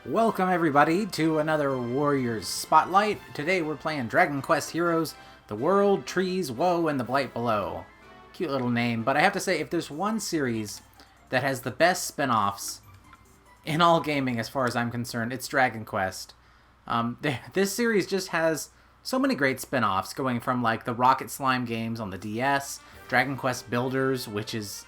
Welcome everybody to another Warriors Spotlight. Today we're playing Dragon Quest Heroes, The World, Trees, Woe, and the Blight Below. Cute little name, but I have to say, if there's one series that has the best spin-offs in all gaming as far as I'm concerned, it's Dragon Quest. This series just has so many great spin-offs, going from like the Rocket Slime games on the DS, Dragon Quest Builders, which is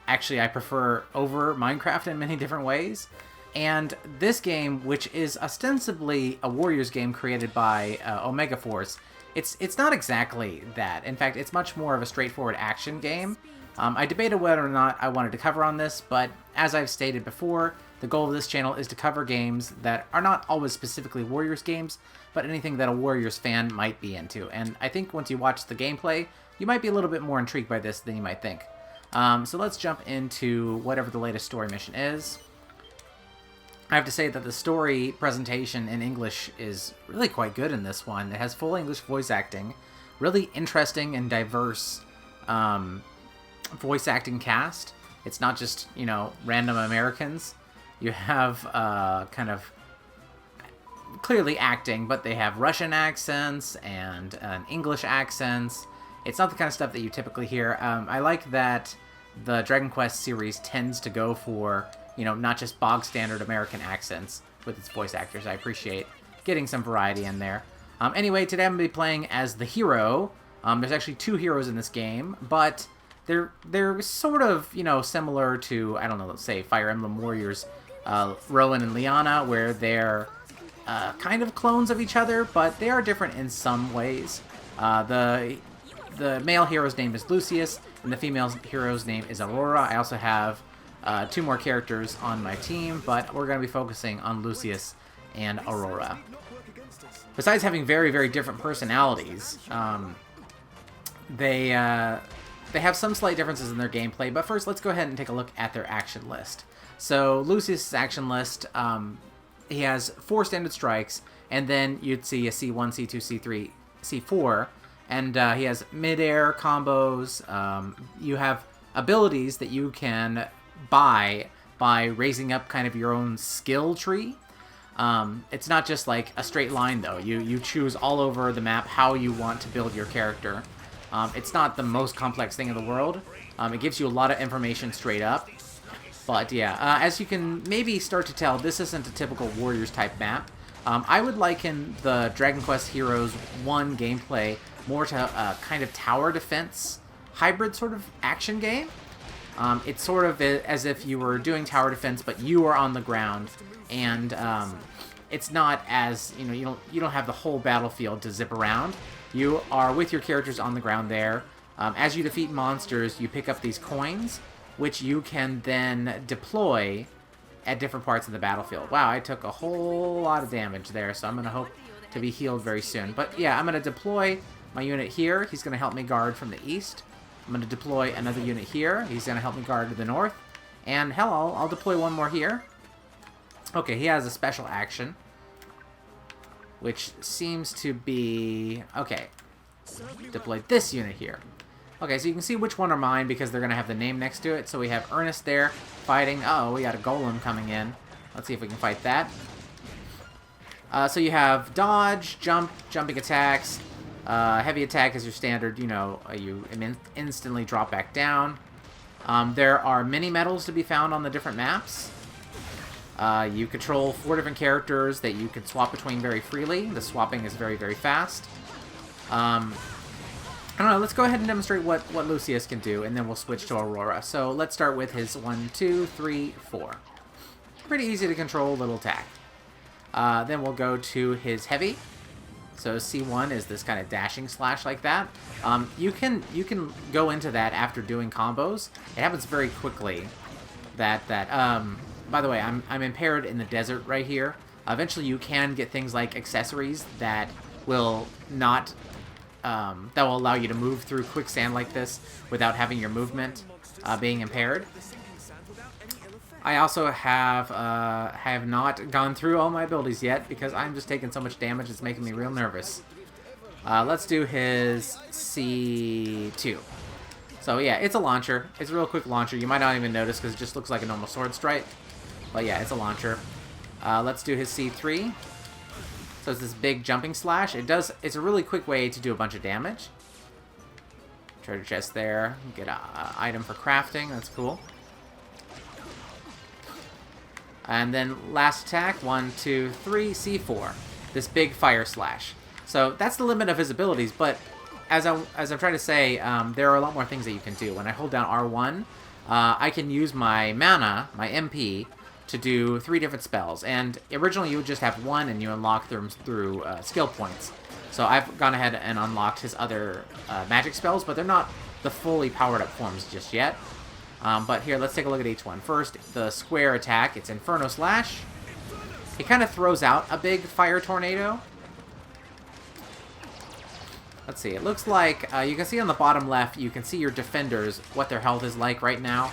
actually I prefer over Minecraft in many different ways. And this game, which is ostensibly a Warriors game created by Omega Force, it's not exactly that. In fact, it's much more of a straightforward action game. I debated whether or not I wanted to cover on this, but as I've stated before, the goal of this channel is to cover games that are not always specifically Warriors games, but anything that a Warriors fan might be into. And I think once you watch the gameplay, you might be a little bit more intrigued by this than you might think. So let's jump into whatever the latest story mission is. I have to say that the story presentation in English is really quite good in this one. It has full English voice acting, really interesting and diverse voice acting cast. It's not just, you know, random Americans. You have kind of clearly acting, but they have Russian accents and English accents. It's not the kind of stuff that you typically hear. I like that the Dragon Quest series tends to go for, you know, not just bog standard American accents with its voice actors. I appreciate getting some variety in there. Anyway, today I'm going to be playing as the hero. There's actually two heroes in this game, but they're sort of, you know, similar to, I don't know, let's say Fire Emblem Warriors, Rowan and Liana, where they're kind of clones of each other, but they are different in some ways. The male hero's name is Luceus, and the female hero's name is Aurora. I also have two more characters on my team, but we're going to be focusing on Luceus and Aurora. Besides having very, very different personalities, they have some slight differences in their gameplay, but first let's go ahead and take a look at their action list. So Luceus' action list, he has 4 standard strikes, and then you'd see a C1, C2, C3, C4, and he has mid-air combos. You have abilities that you can buy by raising up kind of your own skill tree. It's not just like a straight line, though. You choose all over the map how you want to build your character. It's not the most complex thing in the world. It gives you a lot of information straight up. But yeah, as you can maybe start to tell, this isn't a typical Warriors type map. I would liken the Dragon Quest Heroes 1 gameplay more to a kind of tower defense hybrid sort of action game. It's sort of as if you were doing tower defense, but you are on the ground, and it's not as, you know, you don't have the whole battlefield to zip around. You are with your characters on the ground there. As you defeat monsters, you pick up these coins, which you can then deploy at different parts of the battlefield. Wow, I took a whole lot of damage there, so I'm going to hope to be healed very soon. But yeah, I'm going to deploy my unit here. He's going to help me guard from the east. I'm going to deploy another unit here. He's going to help me guard to the north. And hell, I'll deploy one more here. Okay, he has a special action, which seems to be... Okay, deploy this unit here. Okay, so you can see which one are mine because they're going to have the name next to it. So we have Ernest there fighting. Oh, we got a golem coming in. Let's see if we can fight that. So you have dodge, jumping attacks. Heavy attack is your standard, you know, you instantly drop back down. There are mini medals to be found on the different maps. You control 4 different characters that you can swap between very freely. The swapping is very, very fast. I don't know, let's go ahead and demonstrate what Luceus can do, and then we'll switch to Aurora. So let's start with his 1, 2, 3, 4. Pretty easy to control little attack. Then we'll go to his heavy. So C1 is this kind of dashing slash like that. You can go into that after doing combos. It happens very quickly. By the way, I'm impaired in the desert right here. Eventually, you can get things like accessories that will not that will allow you to move through quicksand like this without having your movement being impaired. I also have not gone through all my abilities yet because I'm just taking so much damage it's making me real nervous. Let's do his C2. So yeah, it's a launcher. It's a real quick launcher. You might not even notice because it just looks like a normal sword strike. But yeah, it's a launcher. Let's do his C3. So it's this big jumping slash. It's a really quick way to do a bunch of damage. Treasure chest there. Get an item for crafting. That's cool. And then last attack, 1, 2, 3, C4. This big fire slash. So that's the limit of his abilities, but as I'm trying to say, there are a lot more things that you can do. When I hold down R1, I can use my mana, my MP, to do 3 different spells. And originally you would just have 1 and you unlock them through skill points. So I've gone ahead and unlocked his other magic spells, but they're not the fully powered up forms just yet. But here, let's take a look at each one. First, the square attack, it's Inferno Slash. It kind of throws out a big fire tornado. Let's see, it looks like, you can see on the bottom left, you can see your defenders, what their health is like right now.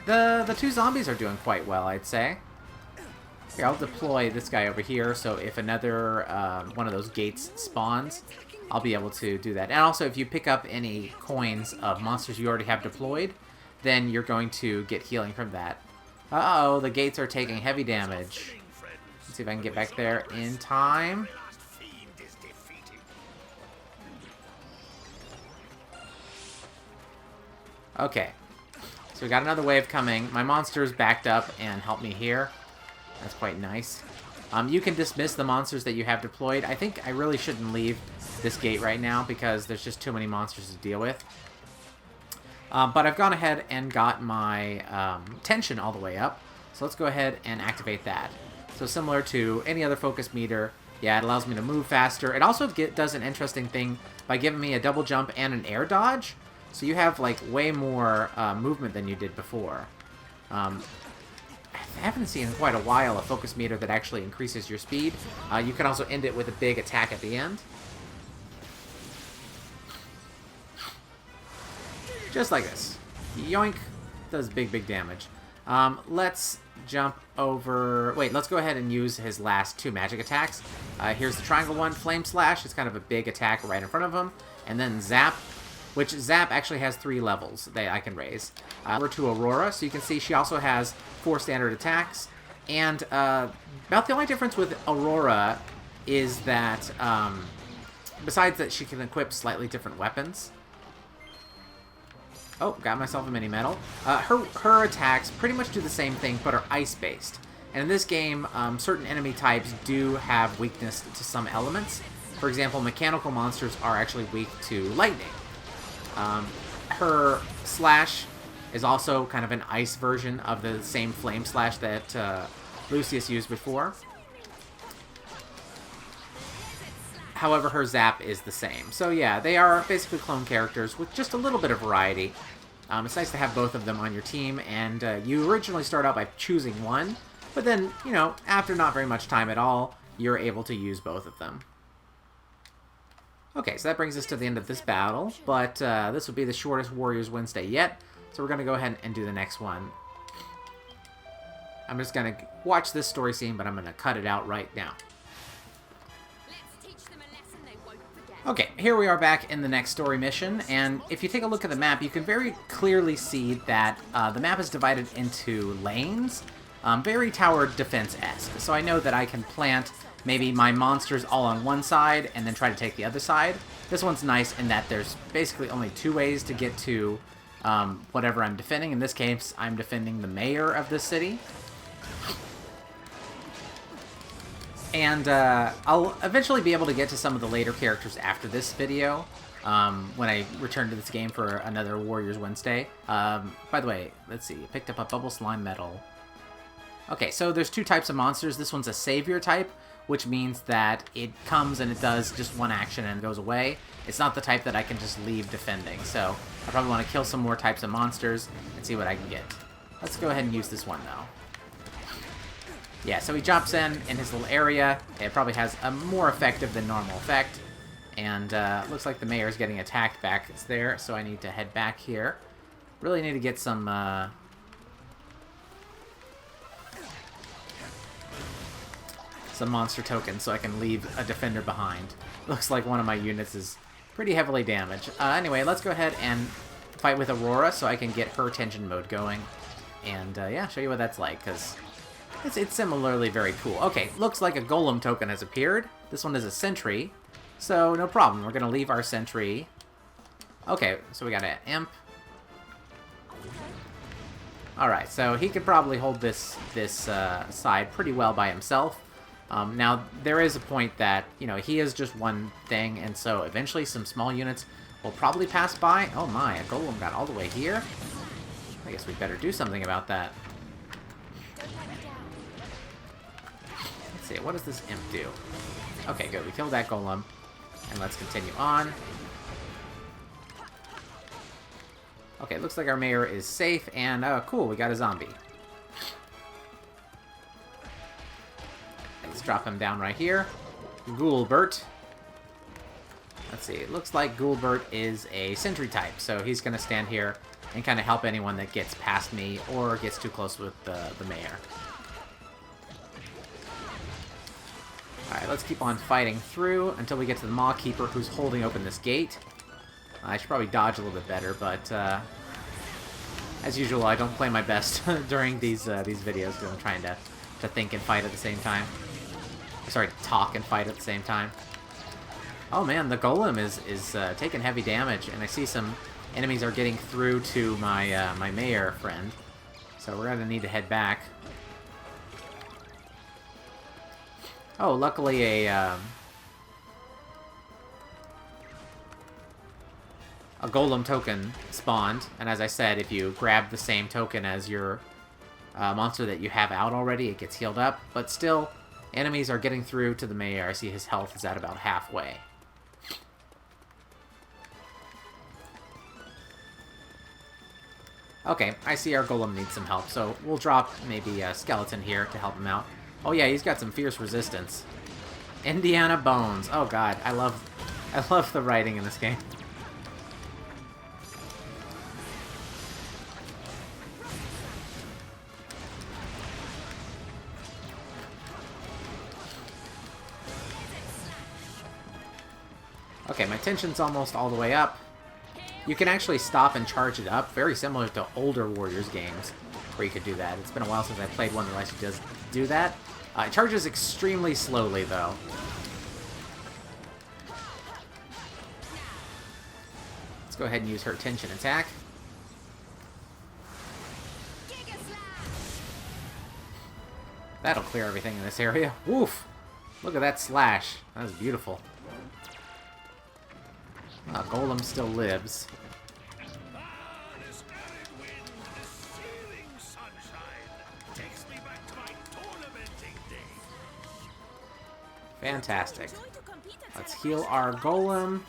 The 2 zombies are doing quite well, I'd say. Here, I'll deploy this guy over here, so if another one of those gates spawns, I'll be able to do that. And also, if you pick up any coins of monsters you already have deployed, then you're going to get healing from that. Uh-oh, the gates are taking heavy damage. Let's see if I can get back there in time. Okay, so we got another wave coming. My monsters backed up and helped me here. That's quite nice. You can dismiss the monsters that you have deployed. I think I really shouldn't leave this gate right now because there's just too many monsters to deal with. But I've gone ahead and got my tension all the way up. So let's go ahead and activate that. So similar to any other focus meter, yeah, it allows me to move faster. It also does an interesting thing by giving me a double jump and an air dodge. So you have, like, way more movement than you did before. I haven't seen in quite a while a focus meter that actually increases your speed. You can also end it with a big attack at the end. Just like this. Yoink. Does big, big damage. Let's jump over... Wait, let's go ahead and use his last 2 magic attacks. Here's the triangle one, Flame Slash. It's kind of a big attack right in front of him. And then Zap, which Zap actually has 3 levels that I can raise. Over to Aurora, so you can see she also has 4 standard attacks. And about the only difference with Aurora is that, besides that she can equip slightly different weapons. Oh, got myself a mini medal. Her attacks pretty much do the same thing, but are ice-based. And in this game, certain enemy types do have weakness to some elements. For example, mechanical monsters are actually weak to lightning. Her slash is also kind of an ice version of the same flame slash that Luceus used before. However, her zap is the same. So yeah, they are basically clone characters with just a little bit of variety. It's nice to have both of them on your team, and you originally start out by choosing one, but then, you know, after not very much time at all, you're able to use both of them. Okay, so that brings us to the end of this battle, but this will be the shortest Warriors Wednesday yet, so we're going to go ahead and do the next one. I'm just going to watch this story scene, but I'm going to cut it out right now. Okay, here we are back in the next story mission, and if you take a look at the map, you can very clearly see that the map is divided into lanes, very tower defense-esque. So I know that I can plant maybe my monsters all on one side and then try to take the other side. This one's nice in that there's basically only 2 ways to get to whatever I'm defending. In this case, I'm defending the mayor of the city. And I'll eventually be able to get to some of the later characters after this video, when I return to this game for another Warriors Wednesday. By the way, let's see, I picked up a Bubble Slime Medal. Okay, so there's 2 types of monsters. This one's a Savior type, which means that it comes and it does just one action and goes away. It's not the type that I can just leave defending, so I probably want to kill some more types of monsters and see what I can get. Let's go ahead and use this one, though. Yeah, so he jumps in his little area. It probably has a more effective than normal effect. And looks like the mayor's getting attacked back there, so I need to head back here. Really need to get some monster tokens so I can leave a defender behind. Looks like one of my units is pretty heavily damaged. Anyway, let's go ahead and fight with Aurora so I can get her tension mode going. And yeah, show you what that's like, because It's similarly very cool. Okay, looks like a golem token has appeared. This one is a sentry, so no problem. We're going to leave our sentry. Okay, so we got an imp. Alright, so he could probably hold this side pretty well by himself. Now, there is a point that, you know, he is just one thing, and so eventually some small units will probably pass by. Oh my, a golem got all the way here? I guess we better do something about that. Let's see, what does this imp do? Okay, good, we killed that golem. And let's continue on. Okay, looks like our mayor is safe, and cool, we got a zombie. Let's drop him down right here. Ghoulbert. Let's see, it looks like Ghoulbert is a sentry type, so he's going to stand here and kind of help anyone that gets past me or gets too close with the mayor. Alright, let's keep on fighting through until we get to the Maw Keeper who's holding open this gate. I should probably dodge a little bit better, but as usual, I don't play my best during these videos because I'm trying to think and fight at the same time. Sorry, talk and fight at the same time. Oh man, the golem is taking heavy damage, and I see some enemies are getting through to my my mayor friend, so we're gonna need to head back. Oh, luckily a golem token spawned, and as I said, if you grab the same token as your monster that you have out already, it gets healed up, but still, enemies are getting through to the mayor. I see his health is at about halfway. Okay, I see our golem needs some help, so we'll drop maybe a skeleton here to help him out. Oh yeah, he's got some fierce resistance. Indiana Bones. Oh god, I love the writing in this game. Okay, my tension's almost all the way up. You can actually stop and charge it up, very similar to older Warriors games, where you could do that. It's been a while since I played one that actually does do that. It charges extremely slowly, though. Let's go ahead and use her tension attack. That'll clear everything in this area. Woof! Look at that slash. That was beautiful. Golem still lives. Fantastic. Let's heal our golem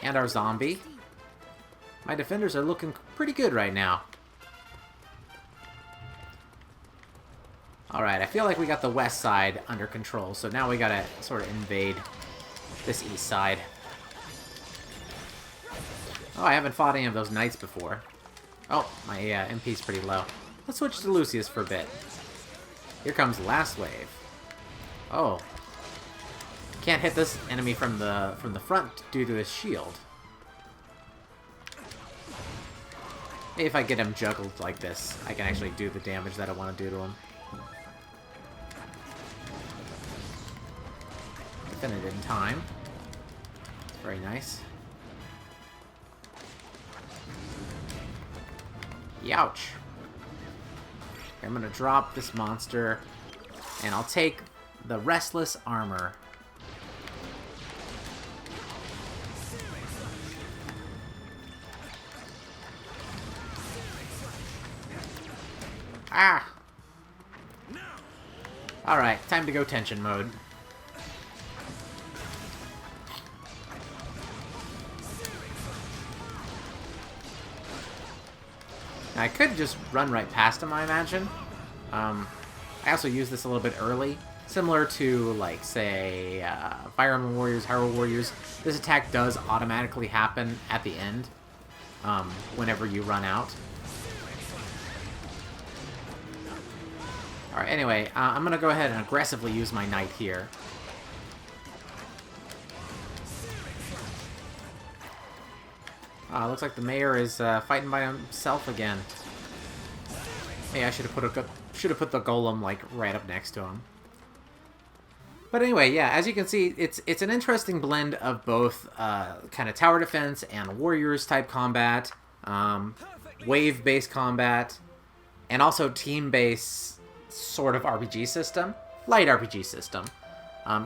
and our zombie. My defenders are looking pretty good right now. Alright, I feel like we got the west side under control, so now we gotta sort of invade this east side. Oh, I haven't fought any of those knights before. Oh, my MP's pretty low. Let's switch to Luceus for a bit. Here comes last wave. Oh. Can't hit this enemy from the front due to his shield. Maybe if I get him juggled like this, I can actually do the damage that I want to do to him. Defend it in time. Very nice. Youch. I'm gonna drop this monster, and I'll take the Restless Armor. Ah! Alright, time to go tension mode. Now, I could just run right past him, I imagine. I also use this a little bit early. Similar to, like, say, Fire Emblem Warriors, Hyrule Warriors. This attack does automatically happen at the end, whenever you run out. Alright, anyway, I'm going to go ahead and aggressively use my knight here. Looks like the mayor is fighting by himself again. Hey, I should have put the golem like right up next to him. But anyway, yeah, as you can see, it's an interesting blend of both kind of tower defense and warriors type combat, wave-based combat, and also team-based sort of RPG system, light RPG system.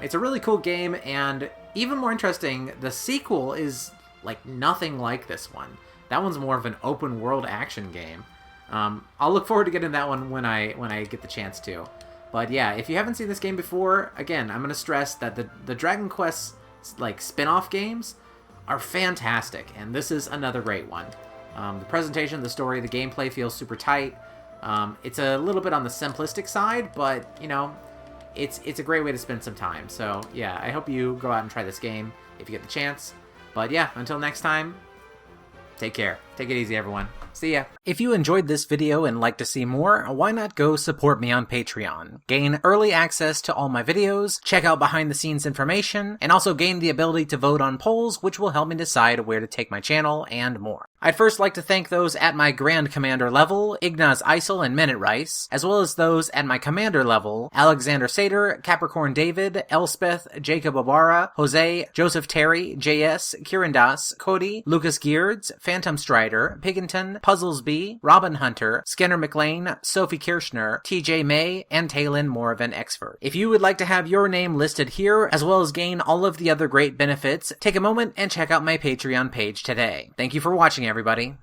It's a really cool game, and even more interesting, the sequel is like nothing like this one. That one's more of an open world action game. I'll look forward to getting that one when I get the chance to. But yeah, if you haven't seen this game before, again, I'm going to stress that the Dragon Quest like spin-off games are fantastic, and this is another great one. The presentation, the story, the gameplay feels super tight. It's a little bit on the simplistic side, but, you know, it's a great way to spend some time. So yeah, I hope you go out and try this game if you get the chance. But yeah, until next time, take care. Take it easy, everyone. See ya. If you enjoyed this video and like to see more, why not go support me on Patreon? Gain early access to all my videos, check out behind the scenes information, and also gain the ability to vote on polls, which will help me decide where to take my channel and more. I'd first like to thank those at my Grand Commander level, Ignaz Isel and Minute Rice, as well as those at my Commander level, Alexander Sater, Capricorn David, Elspeth, Jacob Obara, Jose, Joseph Terry, JS, Kieran Das, Cody, Lucas Geards, Phantom Strider, Pigginton, Puzzles B, Robin Hunter, Skinner McLean, Sophie Kirschner, TJ May, and Talon Moravan Exford. If you would like to have your name listed here, as well as gain all of the other great benefits, take a moment and check out my Patreon page today. Thank you for watching, everybody.